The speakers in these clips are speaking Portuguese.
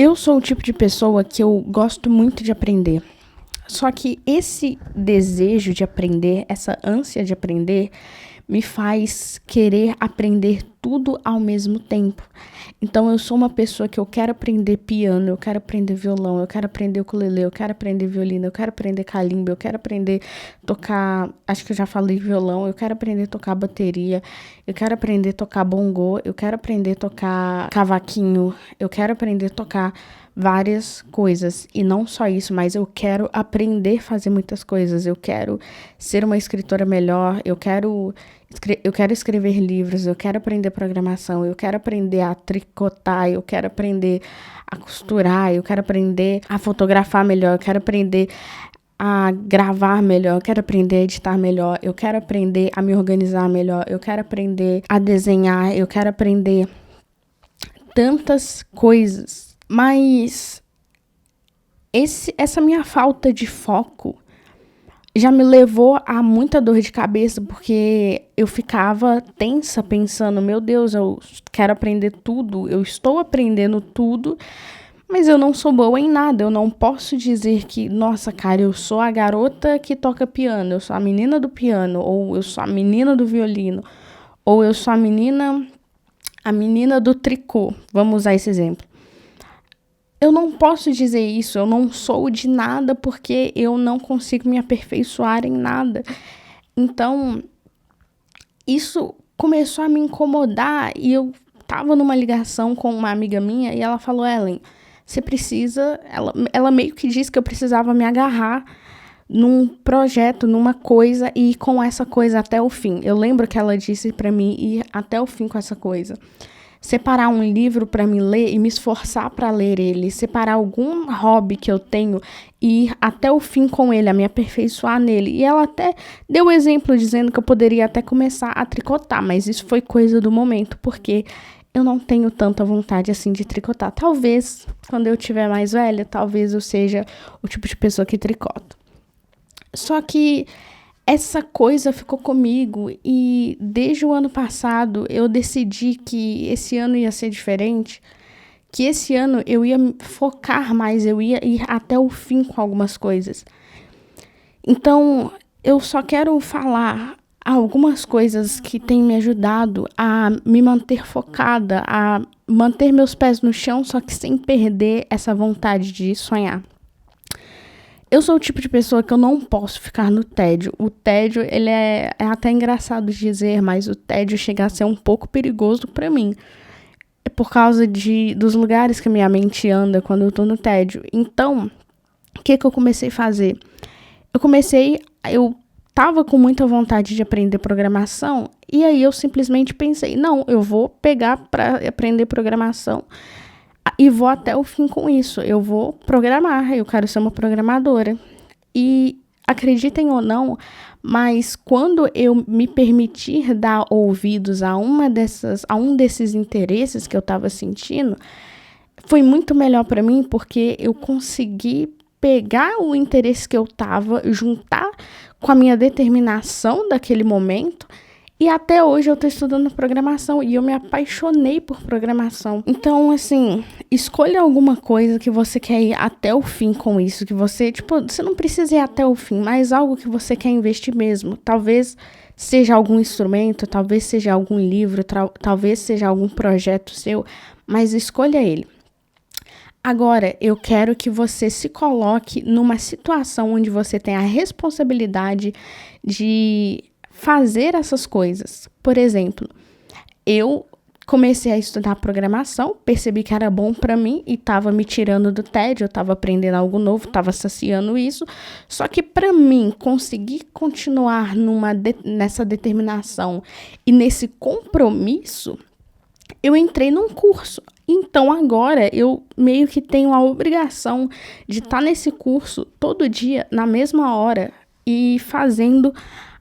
Eu sou o tipo de pessoa que eu gosto muito de aprender. Só que esse desejo de aprender, essa ânsia de aprender, me faz querer aprender tudo ao mesmo tempo. Então, eu sou uma pessoa que eu quero aprender piano, eu quero aprender violão, eu quero aprender ukulele, eu quero aprender violino, eu quero aprender calimba, eu quero aprender tocar, acho que eu já falei violão, eu quero aprender tocar bateria, eu quero aprender tocar bongô, eu quero aprender tocar cavaquinho, eu quero aprender tocar várias coisas. E não só isso, mas eu quero aprender a fazer muitas coisas. Eu quero ser uma escritora melhor, eu quero escrever livros, eu quero aprender programação, eu quero aprender a tricotar, eu quero aprender a costurar, eu quero aprender a fotografar melhor, eu quero aprender a gravar melhor, eu quero aprender a editar melhor, eu quero aprender a me organizar melhor, eu quero aprender a desenhar, eu quero aprender tantas coisas. Mas essa minha falta de foco já me levou a muita dor de cabeça, porque eu ficava tensa pensando, meu Deus, eu quero aprender tudo, eu estou aprendendo tudo, mas eu não sou boa em nada. Eu não posso dizer que, nossa, cara, eu sou a garota que toca piano, eu sou a menina do piano, ou eu sou a menina do violino, ou eu sou a menina do tricô. Vamos usar esse exemplo. Eu não posso dizer isso, eu não sou de nada porque eu não consigo me aperfeiçoar em nada. Então, isso começou a me incomodar e eu tava numa ligação com uma amiga minha e ela falou, Ellen, você precisa... Ela meio que disse que eu precisava me agarrar num projeto, numa coisa e ir com essa coisa até o fim. Eu lembro que ela disse pra mim ir até o fim com essa coisa. Separar um livro para me ler e me esforçar para ler ele, separar algum hobby que eu tenho e ir até o fim com ele, a me aperfeiçoar nele. E ela até deu o exemplo dizendo que eu poderia até começar a tricotar, mas isso foi coisa do momento, porque eu não tenho tanta vontade assim de tricotar. Talvez, quando eu tiver mais velha, talvez eu seja o tipo de pessoa que tricota. Só que essa coisa ficou comigo e desde o ano passado eu decidi que esse ano ia ser diferente, que esse ano eu ia focar mais, eu ia ir até o fim com algumas coisas. Então, eu só quero falar algumas coisas que têm me ajudado a me manter focada, a manter meus pés no chão, só que sem perder essa vontade de sonhar. Eu sou o tipo de pessoa que eu não posso ficar no tédio. O tédio, ele é até engraçado de dizer, mas o tédio chega a ser um pouco perigoso pra mim. É por causa dos lugares que minha mente anda quando eu tô no tédio. Então, o que eu comecei a fazer? Eu tava com muita vontade de aprender programação, e aí eu simplesmente pensei, não, eu vou pegar pra aprender programação e vou até o fim com isso. Eu vou programar, eu quero ser uma programadora. E acreditem ou não, mas quando eu me permitir dar ouvidos a um desses interesses que eu estava sentindo, foi muito melhor para mim, porque eu consegui pegar o interesse que eu estava, juntar com a minha determinação daquele momento. E até hoje eu tô estudando programação e eu me apaixonei por programação. Então, assim, escolha alguma coisa que você quer ir até o fim com isso. Que você não precisa ir até o fim, mas algo que você quer investir mesmo. Talvez seja algum instrumento, talvez seja algum livro, talvez seja algum projeto seu, mas escolha ele. Agora, eu quero que você se coloque numa situação onde você tem a responsabilidade de fazer essas coisas. Por exemplo, eu comecei a estudar programação, percebi que era bom para mim e estava me tirando do tédio, eu estava aprendendo algo novo, estava saciando isso. Só que para mim conseguir continuar nessa determinação e nesse compromisso, eu entrei num curso. Então agora eu meio que tenho a obrigação de estar nesse curso todo dia, na mesma hora, e fazendo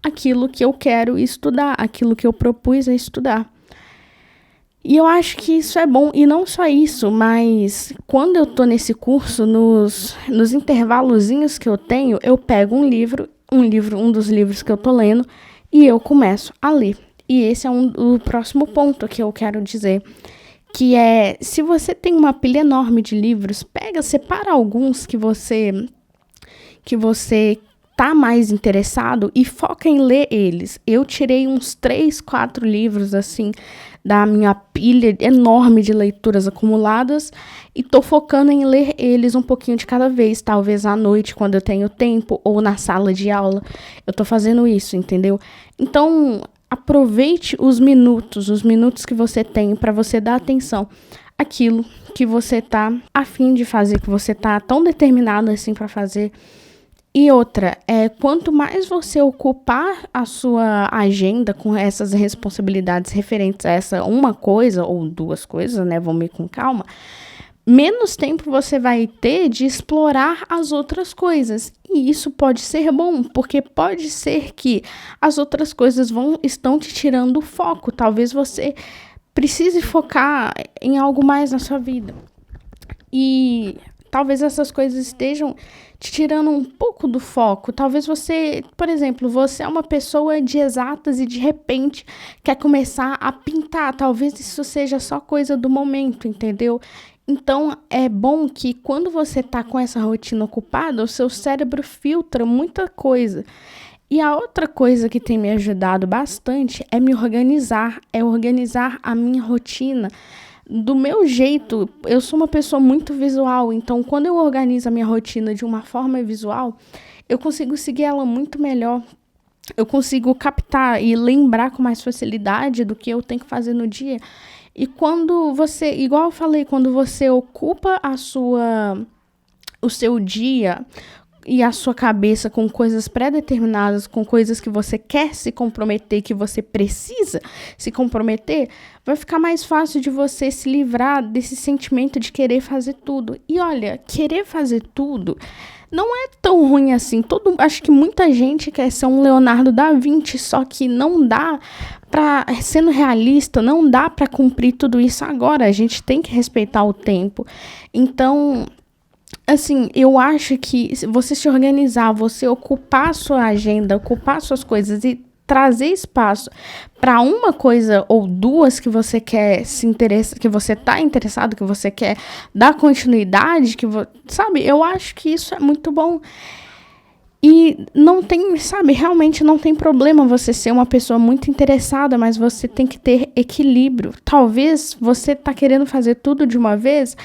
aquilo que eu quero estudar, aquilo que eu propus a estudar. E eu acho que isso é bom, e não só isso, mas quando eu tô nesse curso, nos intervalozinhos que eu tenho, eu pego um dos livros que eu tô lendo, e eu começo a ler. E esse é o próximo ponto que eu quero dizer, que é, se você tem uma pilha enorme de livros, separa alguns que você tá mais interessado e foca em ler eles. Eu tirei uns 3, 4 livros, assim, da minha pilha enorme de leituras acumuladas e tô focando em ler eles um pouquinho de cada vez, talvez à noite, quando eu tenho tempo, ou na sala de aula. Eu tô fazendo isso, entendeu? Então, aproveite os minutos que você tem para você dar atenção àquilo que você tá a fim de fazer, que você tá tão determinado assim para fazer. E outra, quanto mais você ocupar a sua agenda com essas responsabilidades referentes a essa uma coisa ou duas coisas, né? Vamos ir com calma. Menos tempo você vai ter de explorar as outras coisas. E isso pode ser bom, porque pode ser que as outras coisas estão te tirando o foco. Talvez você precise focar em algo mais na sua vida. E talvez essas coisas estejam te tirando um pouco do foco. Talvez você, por exemplo, você é uma pessoa de exatas e de repente quer começar a pintar. Talvez isso seja só coisa do momento, entendeu? Então, é bom que quando você tá com essa rotina ocupada, o seu cérebro filtra muita coisa. E a outra coisa que tem me ajudado bastante é me organizar, organizar a minha rotina do meu jeito. Eu sou uma pessoa muito visual, então quando eu organizo a minha rotina de uma forma visual, eu consigo seguir ela muito melhor. Eu consigo captar e lembrar com mais facilidade do que eu tenho que fazer no dia. E quando você, igual eu falei, quando você ocupa o seu dia e a sua cabeça com coisas pré-determinadas, com coisas que você quer se comprometer, que você precisa se comprometer, vai ficar mais fácil de você se livrar desse sentimento de querer fazer tudo. E olha, querer fazer tudo não é tão ruim assim. Acho que muita gente quer ser um Leonardo da Vinci, só que não dá para, sendo realista, não dá para cumprir tudo isso agora. A gente tem que respeitar o tempo. Então, assim, eu acho que se você se organizar, você ocupar a sua agenda, ocupar suas coisas e trazer espaço para uma coisa ou duas que você quer que você tá interessado, que você quer dar continuidade, sabe? Eu acho que isso é muito bom. E não tem, sabe, realmente não tem problema você ser uma pessoa muito interessada, mas você tem que ter equilíbrio. Talvez você tá querendo fazer tudo de uma vez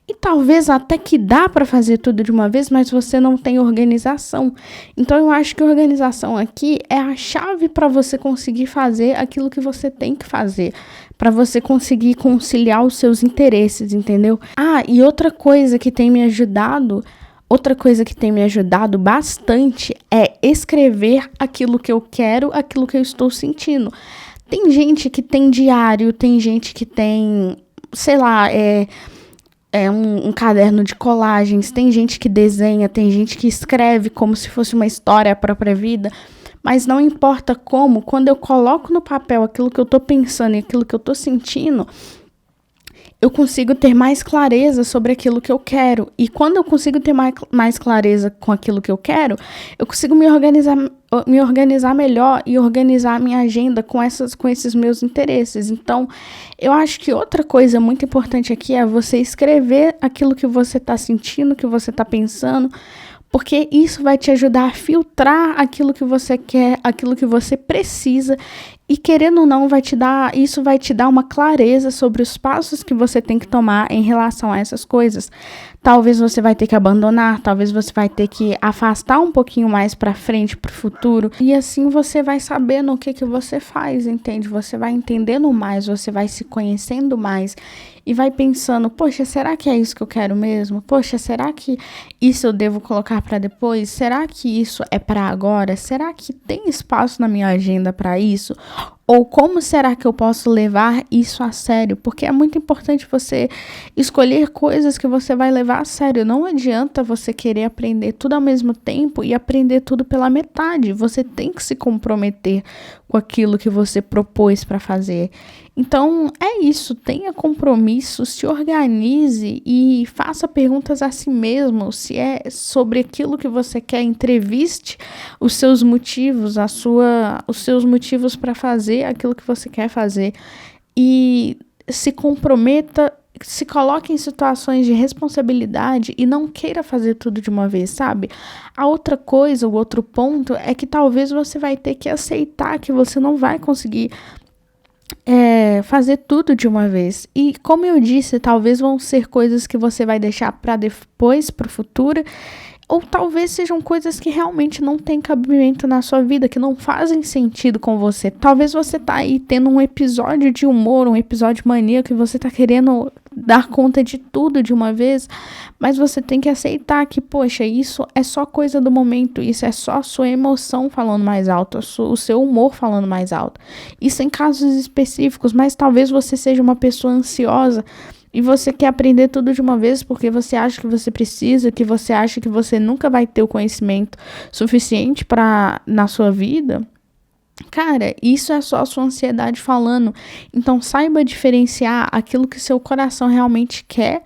e talvez até que dá para fazer tudo de uma vez, mas você não tem organização. Então eu acho que a organização aqui é a chave para você conseguir fazer aquilo que você tem que fazer, para você conseguir conciliar os seus interesses, entendeu? E outra coisa que tem me ajudado bastante é escrever aquilo que eu quero, aquilo que eu estou sentindo. Tem gente que tem diário, tem gente que tem, sei lá, um caderno de colagens, tem gente que desenha, tem gente que escreve como se fosse uma história, a própria vida. Mas não importa como, quando eu coloco no papel aquilo que eu tô pensando e aquilo que eu tô sentindo, eu consigo ter mais clareza sobre aquilo que eu quero. E quando eu consigo ter mais clareza com aquilo que eu quero, eu consigo me organizar melhor e organizar a minha agenda com esses meus interesses. Então, eu acho que outra coisa muito importante aqui é você escrever aquilo que você está sentindo, que você está pensando, porque isso vai te ajudar a filtrar aquilo que você quer, aquilo que você precisa. E querendo ou não, isso vai te dar uma clareza sobre os passos que você tem que tomar em relação a essas coisas. Talvez você vai ter que abandonar, talvez você vai ter que afastar um pouquinho mais para frente, para o futuro. E assim você vai sabendo o que você faz, entende? Você vai entendendo mais, você vai se conhecendo mais e vai pensando, poxa, será que é isso que eu quero mesmo? Poxa, será que isso eu devo colocar para depois? Será que isso é para agora? Será que tem espaço na minha agenda para isso? Ou como será que eu posso levar isso a sério? Porque é muito importante você escolher coisas que você vai levar a sério. Não adianta você querer aprender tudo ao mesmo tempo e aprender tudo pela metade. Você tem que se comprometer com aquilo que você propôs para fazer. Então, é isso. Tenha compromisso, se organize e faça perguntas a si mesmo. Se é sobre aquilo que você quer, entreviste os seus motivos, os seus motivos para fazer aquilo que você quer fazer. E se comprometa, se coloque em situações de responsabilidade e não queira fazer tudo de uma vez, sabe? A outra coisa, o outro ponto é que talvez você vai ter que aceitar que você não vai conseguir fazer tudo de uma vez. E como eu disse, talvez vão ser coisas que você vai deixar para depois, para o futuro, ou talvez sejam coisas que realmente não têm cabimento na sua vida, que não fazem sentido com você. Talvez você tá aí tendo um episódio de humor, um episódio maníaco, que você tá querendo dar conta de tudo de uma vez, mas você tem que aceitar que, poxa, isso é só coisa do momento, isso é só a sua emoção falando mais alto, o seu humor falando mais alto. Isso em casos específicos, mas talvez você seja uma pessoa ansiosa, e você quer aprender tudo de uma vez porque você acha que você precisa, que você acha que você nunca vai ter o conhecimento suficiente na sua vida. Cara, isso é só a sua ansiedade falando. Então saiba diferenciar aquilo que seu coração realmente quer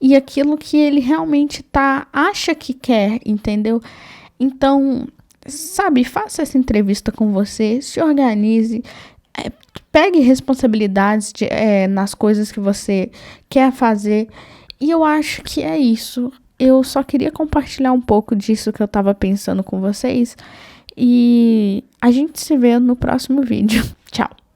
e aquilo que ele realmente acha que quer, entendeu? Então, sabe, faça essa entrevista com você, se organize, pegue responsabilidades nas coisas que você quer fazer. E eu acho que é isso. Eu só queria compartilhar um pouco disso que eu tava pensando com vocês. E a gente se vê no próximo vídeo. Tchau!